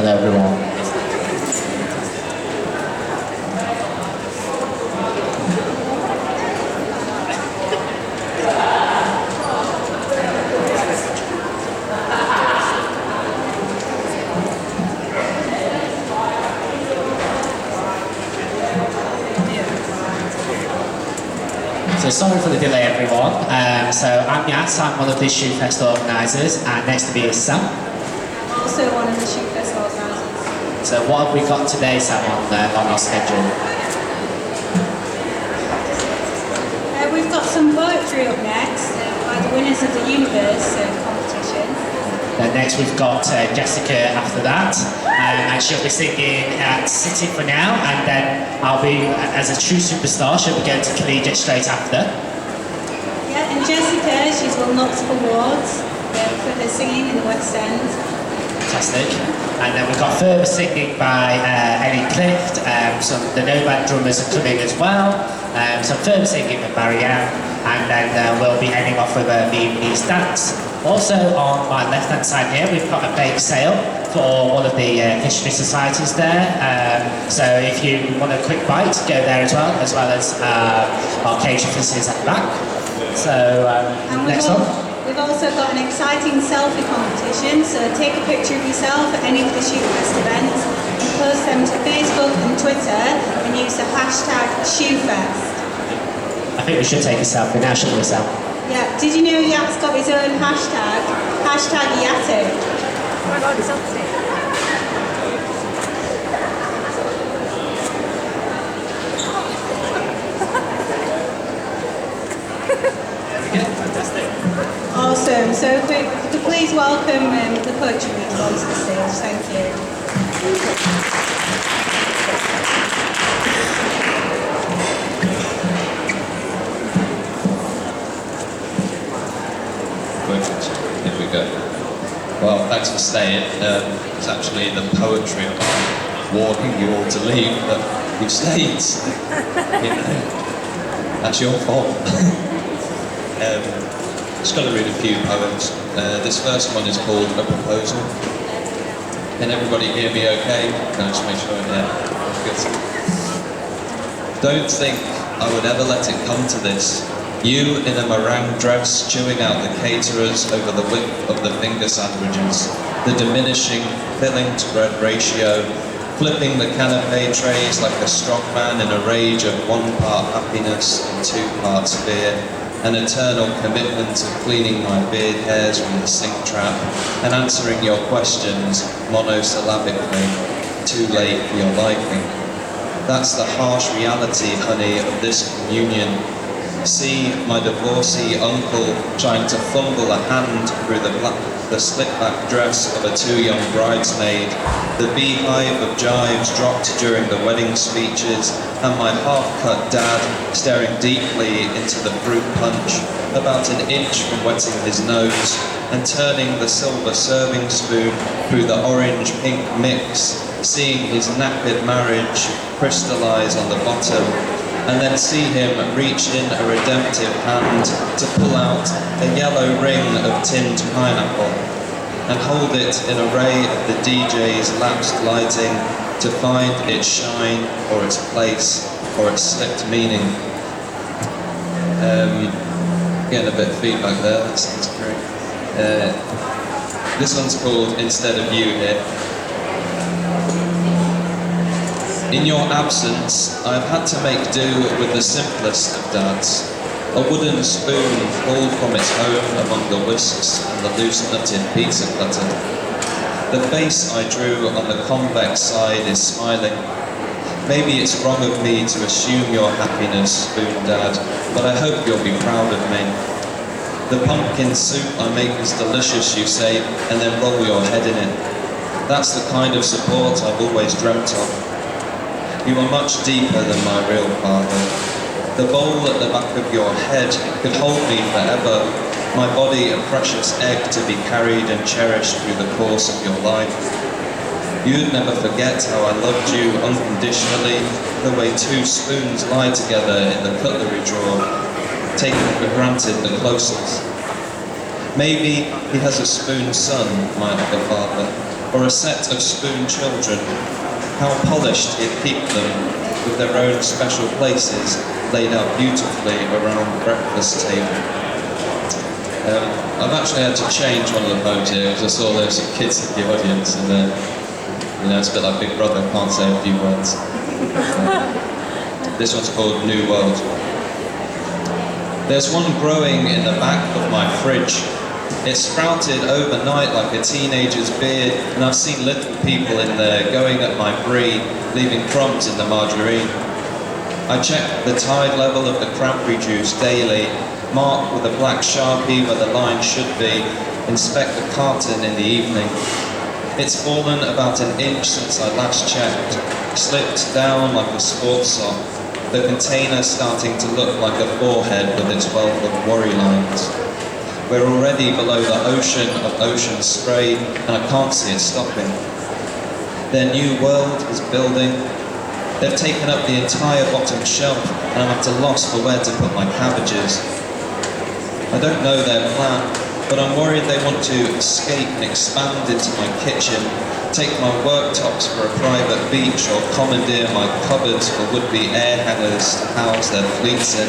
Hello everyone. So sorry for the delay everyone. So I'm Yas, I'm one of the SHU Fest organisers, and next to me is Sam. I'm also one of the SHU Fest organisers. So what have we got today, Sam, on our schedule? We've got some poetry up next by the winners of the Universe competition. Then next we've got Jessica after that, and she'll be singing at City for now, and then I'll be, as a true superstar, she'll be going to Collegiate straight after. Yeah, and Jessica, she's won lots of awards for her singing in the West End. Fantastic. And then we've got further singing by Ellie Clift, the No-Band drummers are coming as well, some further singing with Marianne, and then we'll be ending off with a Viennese dance. Also on my left-hand side here, we've got a bake sale for one of the history societies there. So if you want a quick bite, go there as well as our catering facilities at the back. So next on. We've also got an exciting selfie competition, so take a picture of yourself at any of the SHU Fest events and post them to Facebook and Twitter and use the hashtag SHU Fest. I think we should take a selfie now, shouldn't we, Sam? Yeah, did you know Yat's got his own hashtag? Hashtag Yatto. Oh my god, it's up to Fantastic. Awesome, so could you please welcome the poetry readers onto the stage, thank you. Here we go. Well, thanks for staying. It's actually the poetry of warning you all to leave, but you've stayed. You know, that's your fault. Just got to read a few poems. This first one is called A Proposal. Can everybody hear me okay? Can I just make sure? Yeah, good. Don't think I would ever let it come to this. You in a meringue dress, chewing out the caterers over the width of the finger sandwiches, the diminishing filling-to-bread ratio, flipping the canapé trays like a strong man in a rage of 1 part happiness and 2 parts fear, an eternal commitment to cleaning my beard hairs from the sink trap and answering your questions monosyllabically, too late for your liking. That's the harsh reality, honey, of this communion. See my divorcee uncle trying to fumble a hand through the slick-back dress of a too young bridesmaid, the beehive of jives dropped during the wedding speeches, and my half-cut dad staring deeply into the fruit punch, about an inch from wetting his nose, and turning the silver serving spoon through the orange-pink mix, seeing his knackered marriage crystallize on the bottom, and then see him reach in a redemptive hand to pull out a yellow ring of tinned pineapple and hold it in a ray of the DJ's lapsed lighting to find its shine or its place or its slipped meaning. Getting a bit of feedback there, that sounds great. This one's called Instead of You here. In your absence, I've had to make do with the simplest of dads. A wooden spoon pulled from its home among the whisks and the loose-nutted pizza cutter. The face I drew on the convex side is smiling. Maybe it's wrong of me to assume your happiness, Spoon Dad, but I hope you'll be proud of me. The pumpkin soup I make is delicious, you say, and then roll your head in it. That's the kind of support I've always dreamt of. You are much deeper than my real father. The bowl at the back of your head could hold me forever, my body a precious egg to be carried and cherished through the course of your life. You'd never forget how I loved you unconditionally, the way 2 spoons lie together in the cutlery drawer, taking for granted the closeness. Maybe he has a spoon son, my other father. or a set of spoon children, how polished he'd keep them with their own special places laid out beautifully around the breakfast table. I've actually had to change one of the poems here because I saw there's some kids in the audience, and it's a bit like Big Brother, can't say a few words. This one's called New World. There's one growing in the back of my fridge. It sprouted overnight like a teenager's beard, and I've seen little people in there going at my brie, leaving crumbs in the margarine. I check the tide level of the cranberry juice daily, mark with a black Sharpie where the line should be, inspect the carton in the evening. It's fallen about an inch since I last checked, slipped down like a sports sock, the container starting to look like a forehead with its wealth of worry lines. We're already below the ocean of ocean spray, and I can't see it stopping. Their new world is building. They've taken up the entire bottom shelf, and I'm at a loss for where to put my cabbages. I don't know their plan, but I'm worried they want to escape and expand into my kitchen, take my worktops for a private beach, or commandeer my cupboards for would-be air hangers to house their fleets in.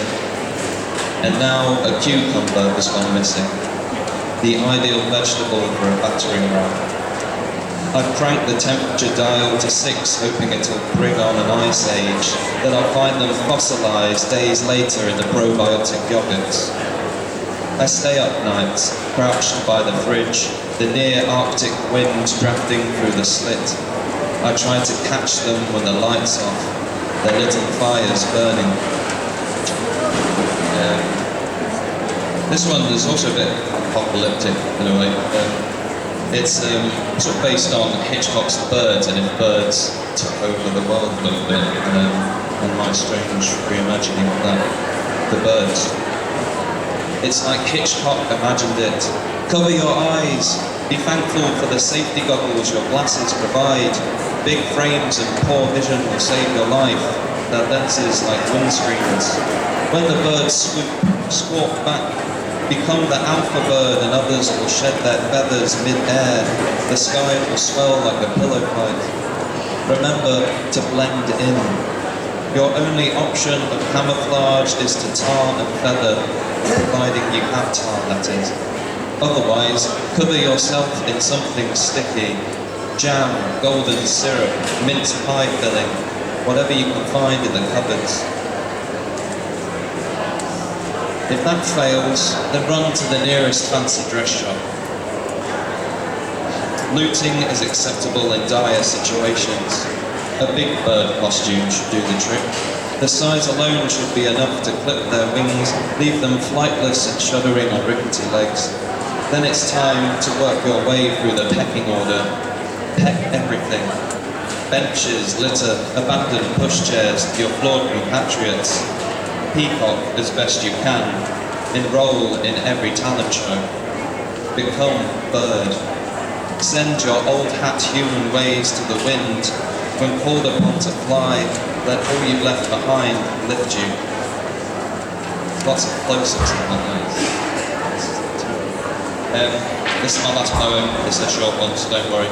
And now a cucumber has gone missing, the ideal vegetable for a battering ram. I've cranked the temperature dial to 6, hoping it'll bring on an ice age, then I'll find them fossilised days later in the probiotic yogurts. I stay up nights, crouched by the fridge, the near-Arctic wind drafting through the slit. I try to catch them when the light's off, their little fires burning. This one is also a bit apocalyptic in a way. It's sort of based on Hitchcock's Birds, and if birds took over the world a little bit, and my strange reimagining of that, the birds. It's like Hitchcock imagined it. Cover your eyes. Be thankful for the safety goggles your glasses provide. Big frames and poor vision will save your life. Their lenses like windscreens. When the birds swoop, squawk back. Become the alpha bird, and others will shed their feathers mid-air. The sky will swell like a pillow fight. Remember to blend in. Your only option of camouflage is to tar and feather, providing you have tar, that is. Otherwise, cover yourself in something sticky. Jam, golden syrup, mince pie filling, whatever you can find in the cupboards. If that fails, then run to the nearest fancy dress shop. Looting is acceptable in dire situations. A big bird costume should do the trick. The size alone should be enough to clip their wings, leave them flightless and shuddering on rickety legs. Then it's time to work your way through the pecking order. Peck everything. Benches, litter, abandoned pushchairs, your flawed compatriots. Peacock as best you can. Enroll in every talent show. Become bird. Send your old hat-human ways to the wind. When called upon to fly, let all you've left behind lift you. Lots of close-ups in that night. This is my last poem. It's a short one, so don't worry.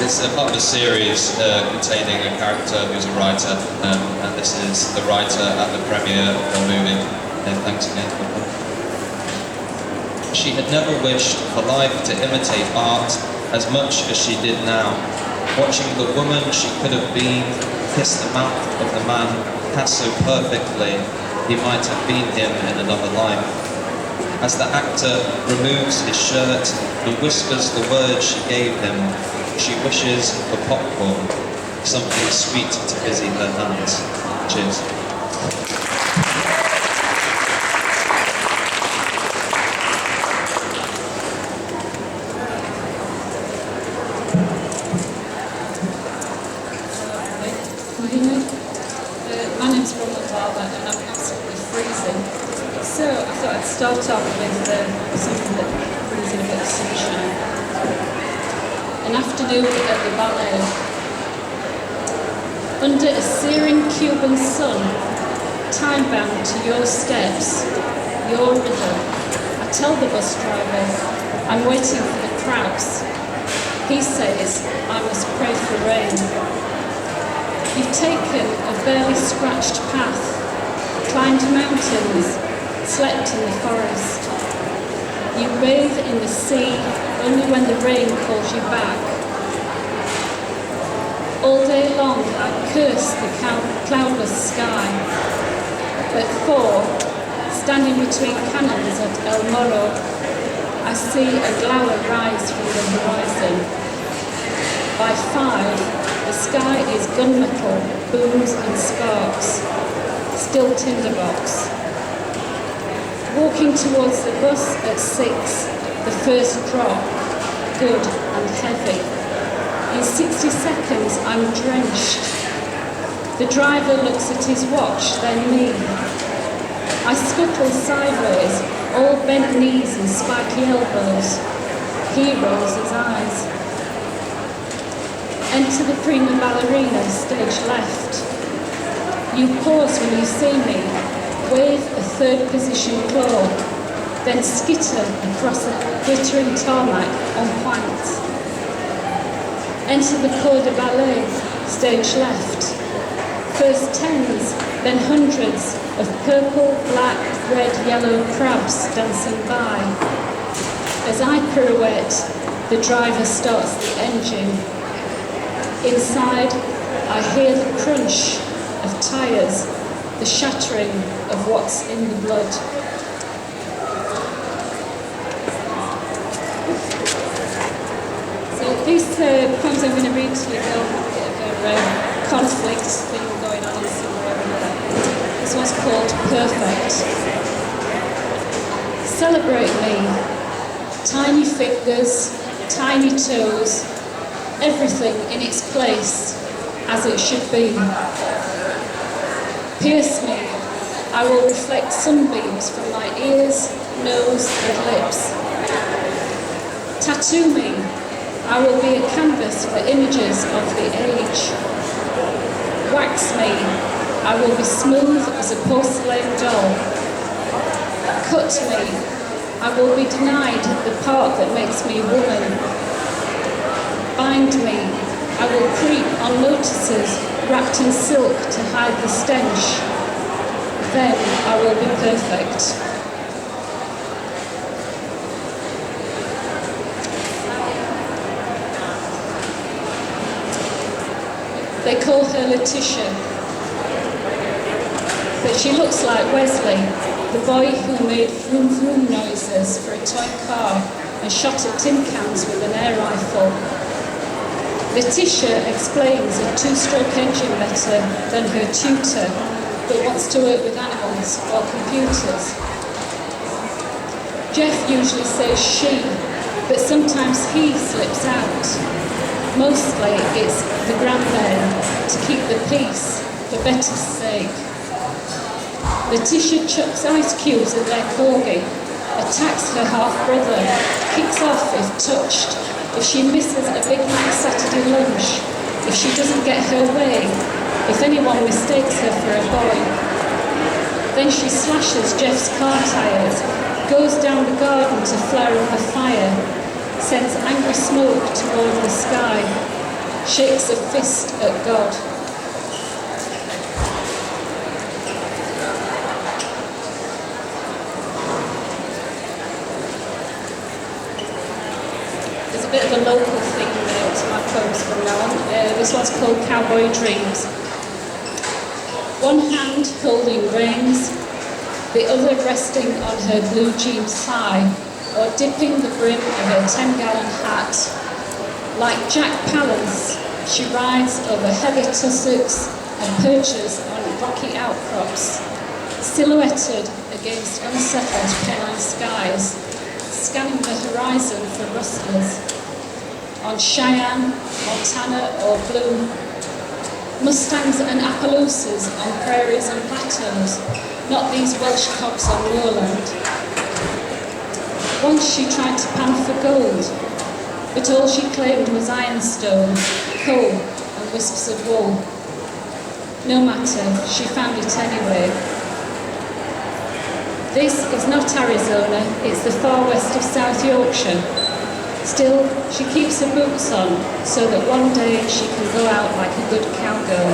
It's a part of a series containing a character who's a writer, and this is the writer at the premiere of the movie. Thanks again. She had never wished for life to imitate art as much as she did now. Watching the woman she could have been kiss the mouth of the man cast so perfectly he might have been him in another life. As the actor removes his shirt and whispers the words she gave him, she wishes for popcorn, something sweet to busy her hands. Cheers. My name's Barbara and I'm absolutely freezing. So I thought I'd start off with something that brings in a bit of sunshine. An afternoon at the ballet. Under a searing Cuban sun, time-bound to your steps, your rhythm. I tell the bus driver, I'm waiting for the crabs. He says, I must pray for rain. You've taken a barely scratched path, climbed mountains, slept in the forest. You bathe in the sea only when the rain calls you back. All day long I curse the cloudless sky. At 4, standing between cannons at El Morro, I see a glower rise from the horizon. By 5, the sky is gunmetal, booms and sparks, still tinderbox. Walking towards the bus at 6, the first drop, good and heavy. In 60 seconds, I'm drenched. The driver looks at his watch, then me. I scuttle sideways, all bent knees and spiky elbows. He rolls his eyes. Enter the prima ballerina, stage left. You pause when you see me, wave a third position claw, then skitter across a glittering tarmac on pointe. Enter the corps de ballet, stage left. First 10s, then hundreds of purple, black, red, yellow crabs dancing by. As I pirouette, the driver starts the engine. Inside, I hear the crunch of tyres, the shattering of what's in the blood. So these poems I'm going to read to you go a bit of a conflict thing going on somewhere over there. This one's called Perfect. Celebrate me. Tiny fingers, tiny toes, everything in its place as it should be. Pierce me. I will reflect sunbeams from my ears, nose and lips. Tattoo me. I will be a canvas for images of the age. Wax me. I will be smooth as a porcelain doll. Cut me. I will be denied the part that makes me woman. Bind me. I will creep on lotuses wrapped in silk to hide the stench. Then I will be perfect. They call her Letitia, but she looks like Wesley, the boy who made vroom vroom noises for a toy car and shot at tin cans with an air rifle. Letitia explains a 2-stroke engine better than her tutor, but wants to work with animals or computers. Jeff usually says she, but sometimes he slips out. Mostly it's the grandparent to keep the peace, for Betty's sake. Letitia chucks ice cubes at their corgi, attacks her half-brother, kicks off if touched, if she misses a Big Mac Saturday lunch, if she doesn't get her way, if anyone mistakes her for a boy. Then she slashes Jeff's car tyres, goes down the garden to flare up a fire, sends angry smoke toward the sky, shakes a fist at God. There's a bit of a local theme to my poems from now on. This one's called Cowboy Dreams. One hand holding reins, the other resting on her blue jeans thigh, or dipping the brim of her 10-gallon hat. Like Jack Palance, she rides over heavy tussocks and perches on rocky outcrops, silhouetted against unsettled Pennine skies, scanning the horizon for rustlers. On Cheyenne, Montana or Blue, Mustangs and Appaloosas on prairies and plateaus, not these Welsh cobs on moorland. Once she tried to pan for gold, but all she claimed was ironstone, coal and wisps of wool. No matter, she found it anyway. This is not Arizona, it's the far west of South Yorkshire. Still, she keeps her boots on so that one day she can go out like a good cowgirl.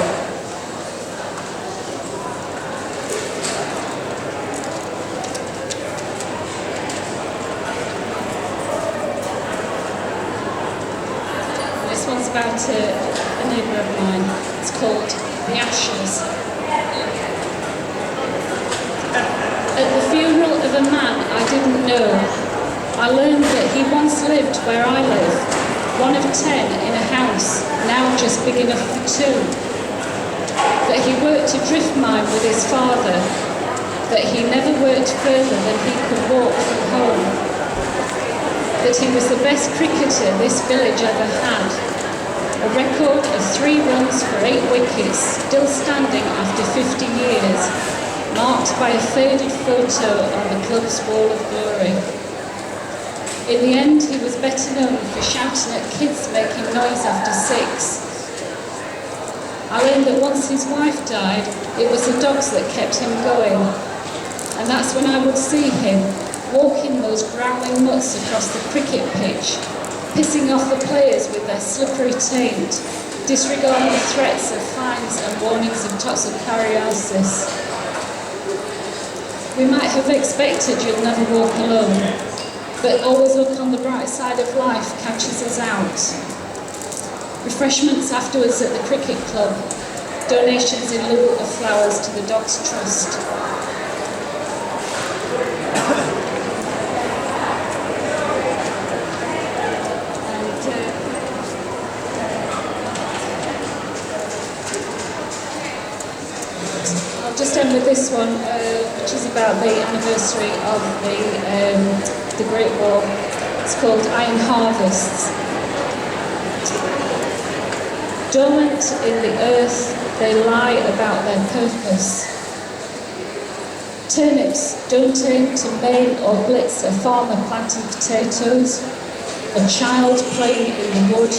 This one's about a neighbour of mine. It's called The Ashes. At the funeral of a man I didn't know, I learned that he once lived where I live, one of 10 in a house, now just big enough for 2. That he worked a drift mine with his father, that he never worked further than he could walk from home, that he was the best cricketer this village ever had, a record of 3 runs for 8 wickets, still standing after 50 years, marked by a faded photo on the club's wall of glory. In the end, he was better known for shouting at kids making noise after 6. I learned that once his wife died, it was the dogs that kept him going. And that's when I would see him walking those growling mutts across the cricket pitch, pissing off the players with their slippery taint, disregarding the threats of fines and warnings of toxicariasis. We might have expected you'll never walk alone, but always look on the bright side of life catches us out. Refreshments afterwards at the cricket club, donations in lieu of flowers to the Dogs Trust. I'll just end with this one, which is about the anniversary of the Great War. It's called Iron Harvests. Dormant in the earth, they lie about their purpose. Turnips don't aim to maim or blitz a farmer planting potatoes, a child playing in the wood.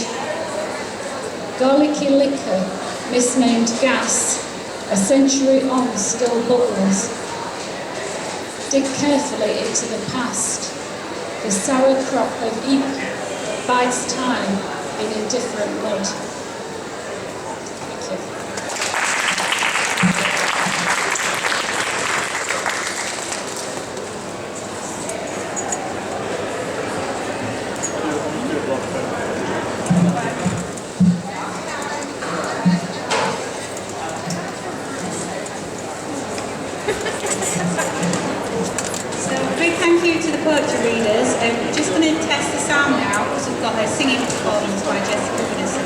Garlicky liquor, misnamed gas, a century on still bubbles. Dig carefully into the past. The sour crop of Ypres bides time in indifferent mud. Thank you. So a big thank you to the poetry readers. We're just going to test the sound now because we've got a singing performance by Jessica Goodison.